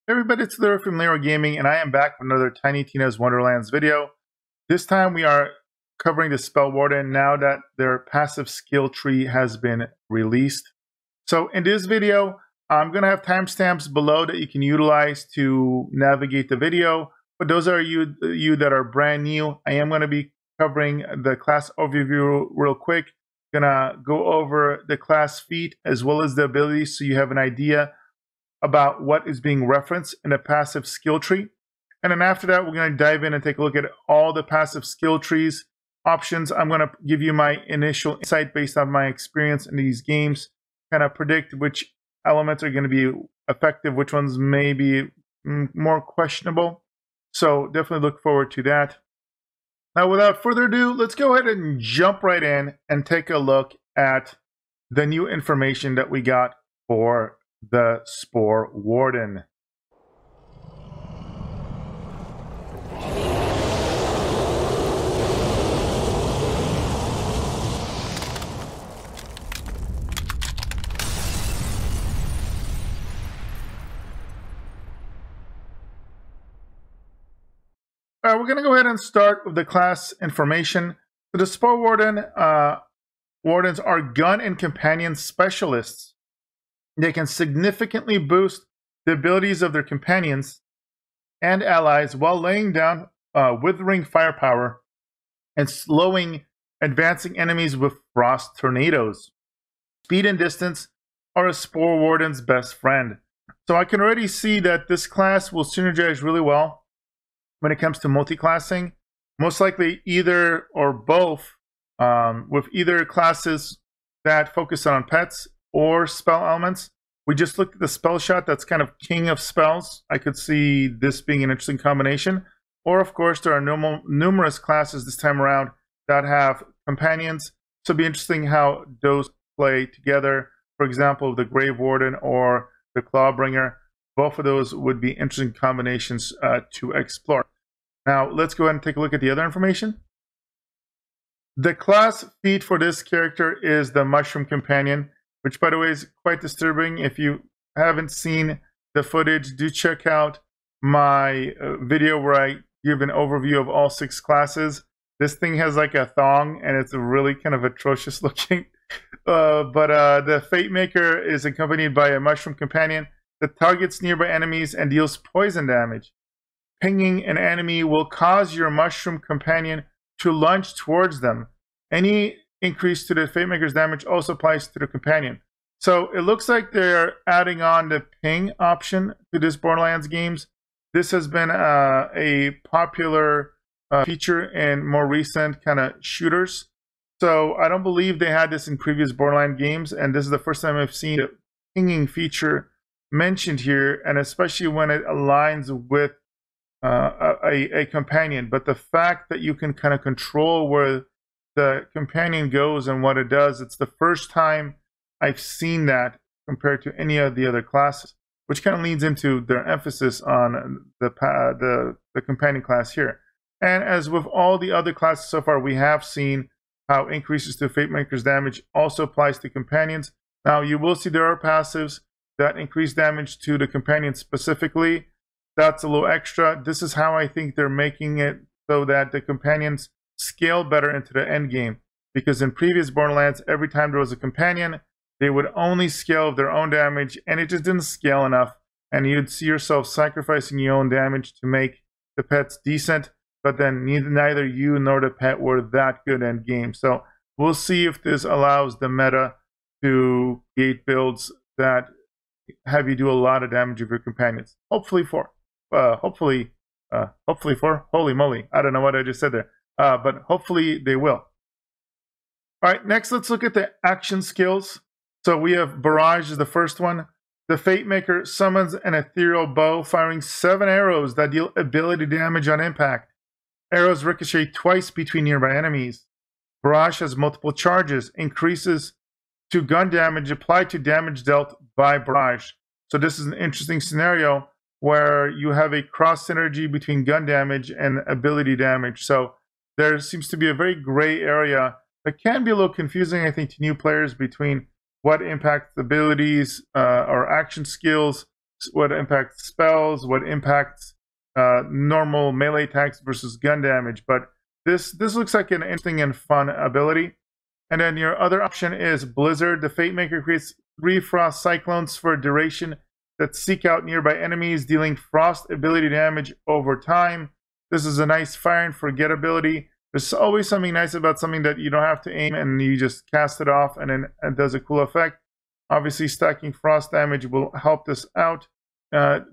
Everybody, it's Leeroy from Leeroy Gaming, and I am back with another Tiny Tina's Wonderlands video. This time we are covering the Spore Warden now that their passive skill tree has been released. So in this video, I'm going to have timestamps below that you can utilize to navigate the video. But those are you that are brand new. I am going to be covering the class overview real quick. Gonna go over the class feat as well as the abilities so you have an idea about what is being referenced in a passive skill tree. And then after that, we're going to dive in and take a look at all the passive skill trees options. I'm going to give you my initial insight based on my experience in these games, kind of predict which elements are going to be effective, which ones may be more questionable. So definitely look forward to that. Now, without further ado, let's go ahead and jump right in and take a look at the new information that we got for the Spore Warden. We're going to go ahead and start with the class information. So the Spore Warden, Wardens are gun and companion specialists. They can significantly boost the abilities of their companions and allies while laying down withering firepower and slowing advancing enemies with frost tornadoes. Speed and distance are a Spore Warden's best friend. So I can already see that this class will synergize really well when it comes to multi-classing. Most likely either or both, with either classes that focus on pets or spell elements. We just looked at the spell shot that's kind of king of spells. I could see this being an interesting combination. Or of course, there are numerous classes this time around that have companions. So it'll be interesting how those play together. For example, the Grave Warden or the Clawbringer. Both of those would be interesting combinations to explore. Now, let's go ahead and take a look at the other information. The class feat for this character is the Mushroom Companion, which, by the way, is quite disturbing. If you haven't seen the footage, do check out my video where I give an overview of all 6 classes. This thing has like a thong, and it's really kind of atrocious looking. But the Fate Maker is accompanied by a Mushroom Companion that targets nearby enemies and deals poison damage. Pinging an enemy will cause your Mushroom Companion to lunge towards them. Any increase to the Fate Maker's damage also applies to the companion. So it looks like they're adding on the ping option to this Borderlands games. This has been a popular feature in more recent kind of shooters. So I don't believe they had this in previous Borderlands games, and this is the first time I've seen a pinging feature mentioned here, and especially when it aligns with a companion. But the fact that you can kind of control where the companion goes and what it does, it's the first time I've seen that compared to any of the other classes, which kind of leads into their emphasis on the companion class here. And as with all the other classes so far, we have seen how increases to Fate Maker's damage also applies to companions. Now, you will see there are passives that increase damage to the companion specifically. That's a little extra. This is how I think they're making it so that the companions scale better into the end game. Because in previous Borderlands, every time there was a companion, they would only scale their own damage, and it just didn't scale enough. And you'd see yourself sacrificing your own damage to make the pets decent, but then neither you nor the pet were that good end game. So we'll see if this allows the meta to create builds that have you do a lot of damage with your companions. Hopefully for. Holy moly, I don't know what I just said there, but hopefully they will. All right, next let's look at the action skills. So we have Barrage is the first one. The Fate Maker summons an ethereal bow, firing 7 arrows that deal ability damage on impact. Arrows ricochet twice between nearby enemies. Barrage has multiple charges, increases to gun damage applied to damage dealt by Barrage. So this is an interesting scenario where you have a cross synergy between gun damage and ability damage. So there seems to be a very gray area that can be a little confusing, I think, to new players between what impacts abilities or action skills what impacts spells, what impacts normal melee attacks versus gun damage. But this looks like an interesting and fun ability. And then your other option is Blizzard. The Fate Maker creates 3 Frost Cyclones for a duration that seek out nearby enemies, dealing frost ability damage over time. This is a nice fire and forget ability. There's always something nice about something that you don't have to aim and you just cast it off and then it does a cool effect. Obviously, stacking frost damage will help this out.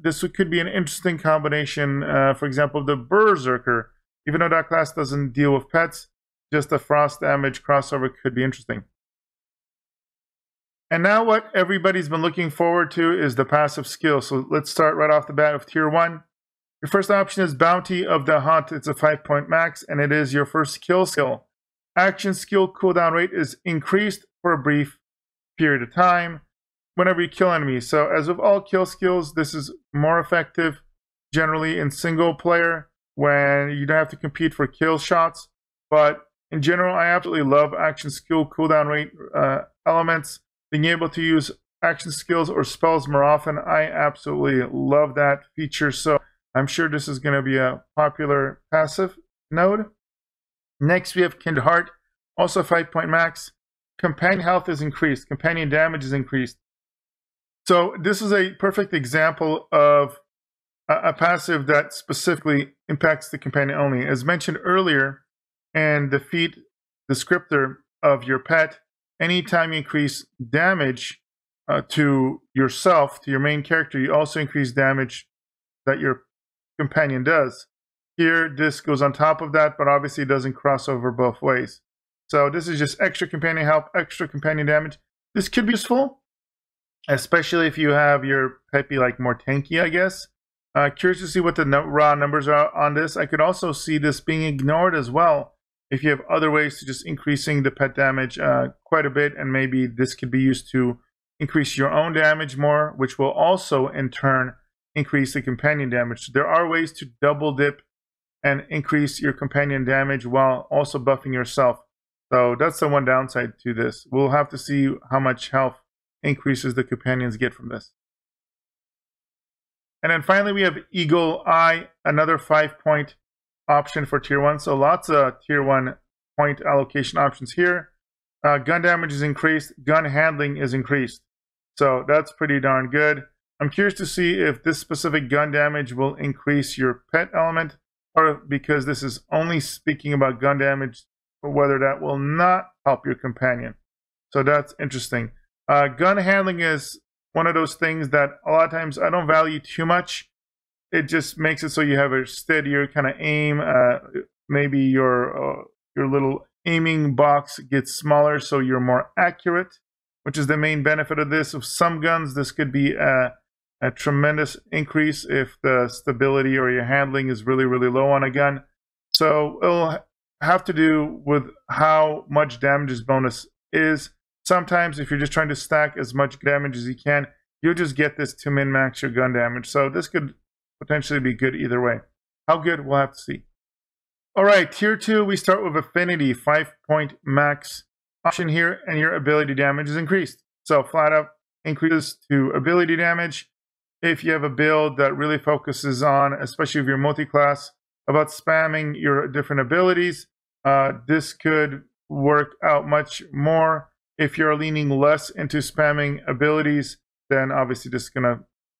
This could be an interesting combination, for example, the Berserker. Even though that class doesn't deal with pets, just the frost damage crossover could be interesting. And now what everybody's been looking forward to is the passive skill. So let's start right off the bat with Tier 1. Your first option is Bounty of the Hunt. It's a 5-point max, and it is your first kill skill. Action skill cooldown rate is increased for a brief period of time whenever you kill enemies. So as with all kill skills, this is more effective generally in single player when you don't have to compete for kill shots. But in general, I absolutely love action skill cooldown rate elements. Being able to use action skills or spells more often, I absolutely love that feature. So I'm sure this is going to be a popular passive node. Next, we have Kindred Heart, also 5-point max. Companion health is increased. Companion damage is increased. So this is a perfect example of a passive that specifically impacts the companion only. As mentioned earlier, and the feat descriptor of your pet, anytime you increase damage to yourself, to your main character, you also increase damage that your companion does. Here, this goes on top of that, but obviously it doesn't cross over both ways. So this is just extra companion help, extra companion damage. This could be useful, especially if you have your pet be like more tanky, I guess. Curious to see what the raw numbers are on this. I could also see this being ignored as well if you have other ways to just increasing the pet damage quite a bit, and maybe this could be used to increase your own damage more, which will also in turn increase the companion damage. So there are ways to double dip and increase your companion damage while also buffing yourself. So that's the one downside to this. We'll have to see how much health increases the companions get from this. And then finally, we have Eagle Eye, another 5-point option for Tier 1. So lots of Tier 1 point allocation options here. Gun damage is increased. Gun handling is increased. So that's pretty darn good. I'm curious to see if this specific gun damage will increase your pet element, or because this is only speaking about gun damage, or whether that will not help your companion. So that's interesting. Gun handling is one of those things that a lot of times I don't value too much. It just makes it so you have a steadier kind of aim. Maybe your little aiming box gets smaller, so you're more accurate, which is the main benefit of this. With some guns, this could be a tremendous increase if the stability or your handling is really, really low on a gun. So it'll have to do with how much damage this bonus is. Sometimes if you're just trying to stack as much damage as you can, you'll just get this to min-max your gun damage. So this could potentially be good either way. How good, we'll have to see. All right, Tier 2, we start with Affinity, 5-point max option here, and your ability damage is increased. So flat up increases to ability damage. If you have a build that really focuses on, especially if you're multi-class, about spamming your different abilities, this could work out much more. If you're leaning less into spamming abilities, then obviously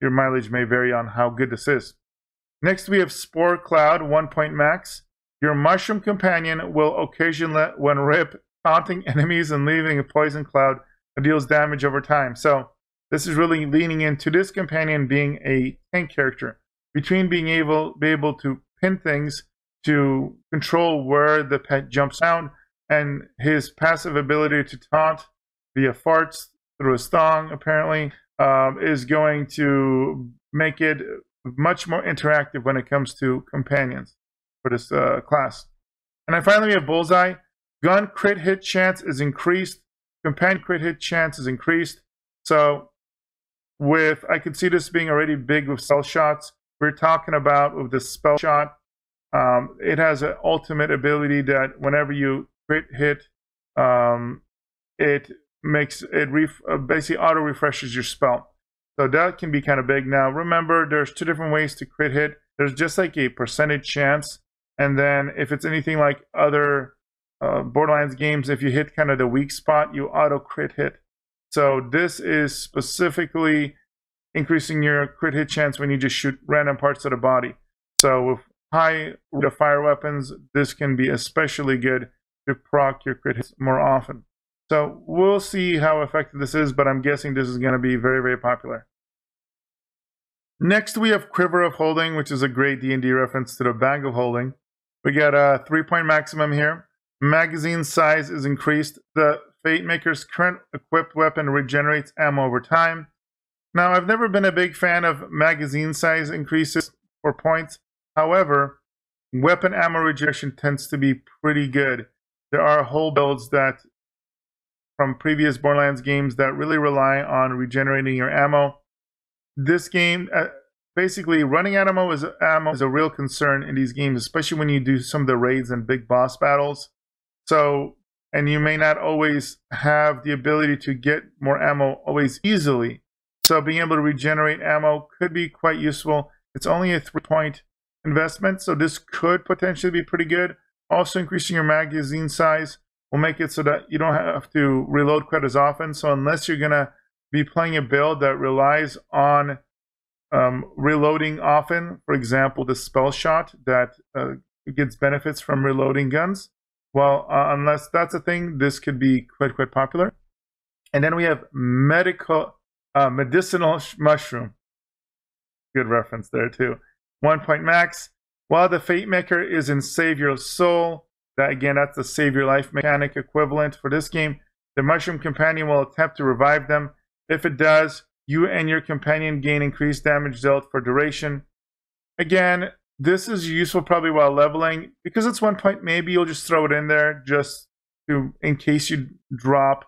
your mileage may vary on how good this is. Next, we have Spore Cloud, 1-point max. Your mushroom companion will occasionally, when rip, taunting enemies and leaving a poison cloud that deals damage over time. So this is really leaning into this companion being a tank character. Between being able to pin things to control where the pet jumps down, and his passive ability to taunt via farts through a thong, apparently, is going to make it much more interactive when it comes to companions for this class. And then finally, we have Bullseye. Gun crit hit chance is increased. Companion crit hit chance is increased. So I could see this being already big with spell shots. We're talking about with the spell shot. It has an ultimate ability that whenever you crit hit, it basically auto refreshes your spell. So that can be kind of big. Now, remember, there's two different ways to crit hit. There's just like a percentage chance. And then if it's anything like other Borderlands games, if you hit kind of the weak spot, you auto crit hit. So this is specifically increasing your crit hit chance when you just shoot random parts of the body. So with high rate of fire weapons, this can be especially good to proc your crit hits more often. So we'll see how effective this is, but I'm guessing this is going to be very, very popular. Next, we have Quiver of Holding, which is a great D&D reference to the Bag of Holding. We got a 3-point maximum here. Magazine size is increased. The Fate Maker's current equipped weapon regenerates ammo over time. Now, I've never been a big fan of magazine size increases for points. However, weapon ammo regeneration tends to be pretty good. There are whole builds that from previous Borderlands games that really rely on regenerating your ammo. This game, basically running out of ammo is a real concern in these games, especially when you do some of the raids and big boss battles. So, and you may not always have the ability to get more ammo always easily. So being able to regenerate ammo could be quite useful. It's only a 3-point investment, so this could potentially be pretty good. Also, increasing your magazine size will make it so that you don't have to reload quite as often. So unless you're going to be playing a build that relies on reloading often, for example, the spell shot that gets benefits from reloading guns, well, unless that's a thing, this could be quite popular. And then we have medicinal mushroom. Good reference there too. 1-point max. While the Fate Maker is in Save Your Soul, that's the Save Your Life mechanic equivalent for this game, the Mushroom Companion will attempt to revive them. If it does, you and your companion gain increased damage dealt for duration. Again, this is useful probably while leveling. Because it's 1 point, maybe you'll just throw it in there just in case you drop.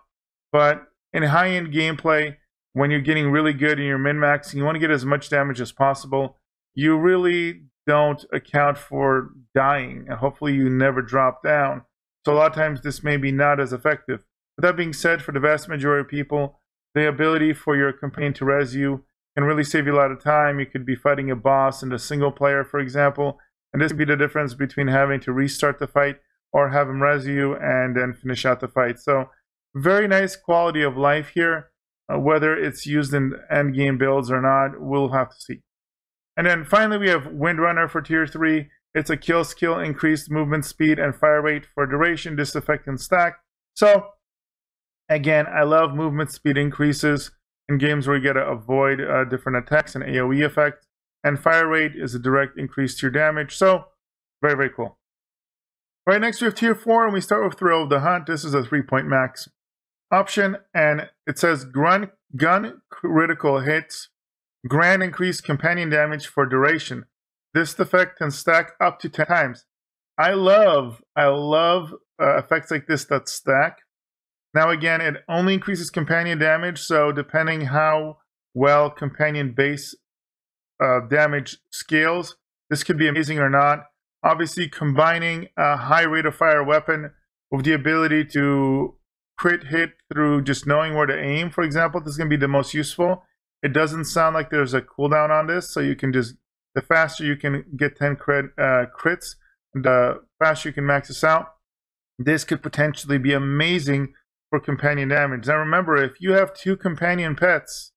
But in high-end gameplay, when you're getting really good and you're min-maxing, you want to get as much damage as possible. You really don't account for dying, and hopefully you never drop down. So a lot of times this may be not as effective. With that being said, for the vast majority of people, the ability for your companion to res you can really save you a lot of time. You could be fighting a boss in the single player, for example, and this could be the difference between having to restart the fight or have him res you and then finish out the fight. So very nice quality of life here. Whether it's used in endgame builds or not, we'll have to see. And then finally, we have Windrunner for Tier 3. It's a kill skill, increased movement speed and fire rate for duration. This effect can stack. So, again, I love movement speed increases in games where you get to avoid different attacks and AoE effect. And fire rate is a direct increase to your damage. So, very, very cool. All right, next we have Tier 4, and we start with Thrill of the Hunt. This is a 3-point max option, and it says gun critical hits grant increased companion damage for duration. This effect can stack up to 10 times. I love effects like this that stack. Now again, it only increases companion damage, so depending how well companion base damage scales, this could be amazing or not. Obviously, combining a high rate of fire weapon with the ability to crit hit through just knowing where to aim, for example, this is going to be the most useful. It doesn't sound like there's a cooldown on this, so you can just, the faster you can get 10 crits, the faster you can max this out. This could potentially be amazing for companion damage. Now remember, if you have 2 companion pets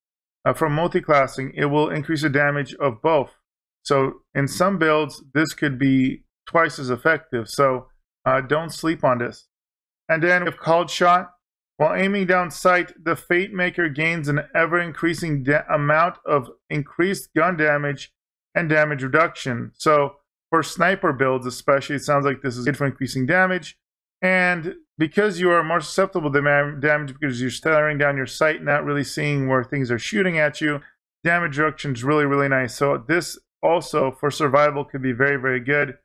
from multi-classing, it will increase the damage of both. So in some builds, this could be twice as effective, so don't sleep on this. And then with Called Shot, while aiming down sight, the Fate Maker gains an ever-increasing amount of increased gun damage and damage reduction. So for sniper builds especially, it sounds like this is good for increasing damage. And because you are more susceptible to damage because you're staring down your sight, not really seeing where things are shooting at you, damage reduction is really, really nice. So this also, for survival, could be very, very good.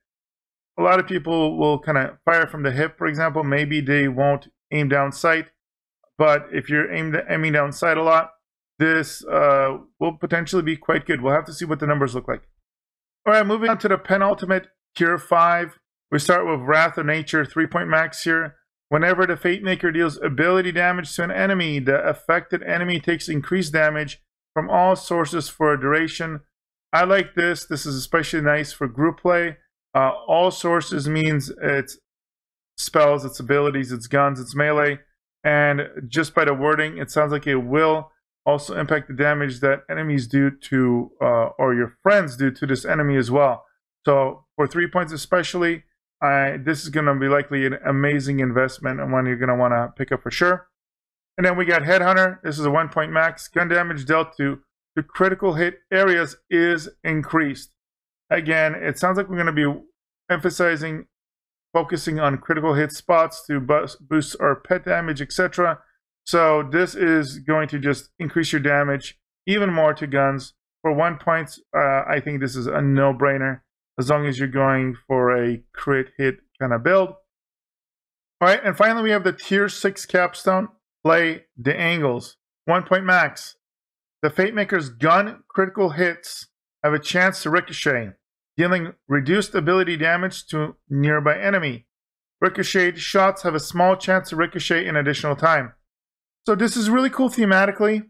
A lot of people will kind of fire from the hip, for example. Maybe they won't aim down sight. But if you're aiming down sight a lot, this will potentially be quite good. We'll have to see what the numbers look like. All right, moving on to the penultimate, Tier 5. We start with Wrath of Nature, 3-point max here. Whenever the Fate Maker deals ability damage to an enemy, the affected enemy takes increased damage from all sources for a duration. I like this. This is especially nice for group play. All sources means it's spells, its abilities, its guns, its melee. And just by the wording, it sounds like it will also impact the damage that enemies do to, or your friends do to this enemy as well. So for 3 points especially, this is going to be likely an amazing investment and one you're going to want to pick up for sure. And then we got Headhunter. This is a 1 point max. Gun damage dealt to critical hit areas is increased. Again, it sounds like we're going to be emphasizing focusing on critical hit spots to boost our pet damage, etc. So this is going to just increase your damage even more to guns. For 1 point, I think this is a no-brainer as long as you're going for a crit hit kind of build. All right, and finally we have the tier 6 capstone. Play the angles. 1 point max. The Fate Maker's gun critical hits have a chance to ricochet, dealing reduced ability damage to nearby enemy. Ricocheted shots have a small chance to ricochet in additional time. So this is really cool thematically.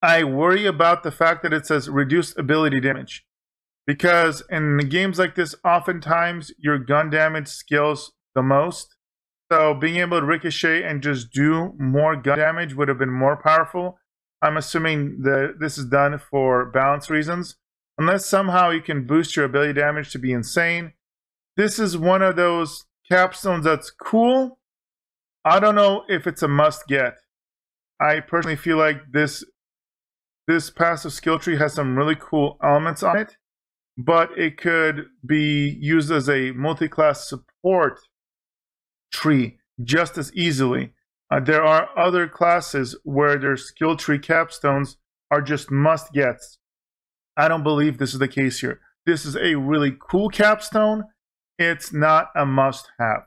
I worry about the fact that it says reduced ability damage, because in games like this, oftentimes your gun damage scales the most. So being able to ricochet and just do more gun damage would have been more powerful. I'm assuming that this is done for balance reasons. Unless somehow you can boost your ability damage to be insane. This is one of those capstones that's cool. I don't know if it's a must get. I personally feel like this passive skill tree has some really cool elements on it, but it could be used as a multi-class support tree just as easily. There are other classes where their skill tree capstones are just must gets. I don't believe this is the case here. This is a really cool capstone. It's not a must have.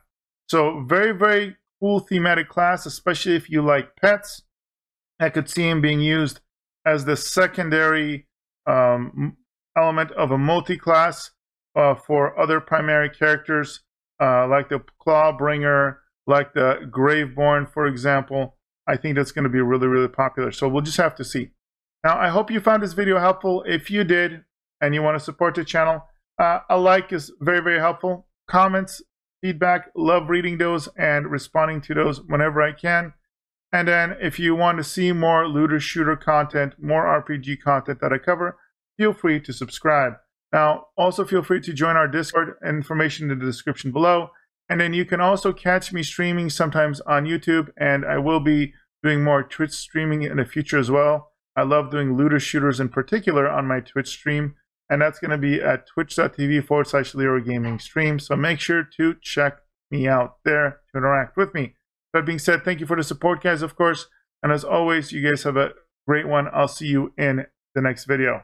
So very, very cool thematic class, especially if you like pets. I could see him being used as the secondary element of a multi-class for other primary characters, like the Clawbringer, like the Graveborn, for example. I think that's going to be really, really popular. So we'll just have to see. Now, I hope you found this video helpful. If you did and you want to support the channel, a like is very, very helpful. Comments, feedback, love reading those and responding to those whenever I can. And then if you want to see more looter shooter content, more RPG content that I cover, feel free to subscribe. Now, also feel free to join our Discord, information in the description below. And then you can also catch me streaming sometimes on YouTube, and I will be doing more Twitch streaming in the future as well. I love doing looter shooters in particular on my Twitch stream, and that's going to be at twitch.tv/LeeroyGamingStream. So make sure to check me out there to interact with me. That being said, thank you for the support, guys, of course. And as always, you guys have a great one. I'll see you in the next video.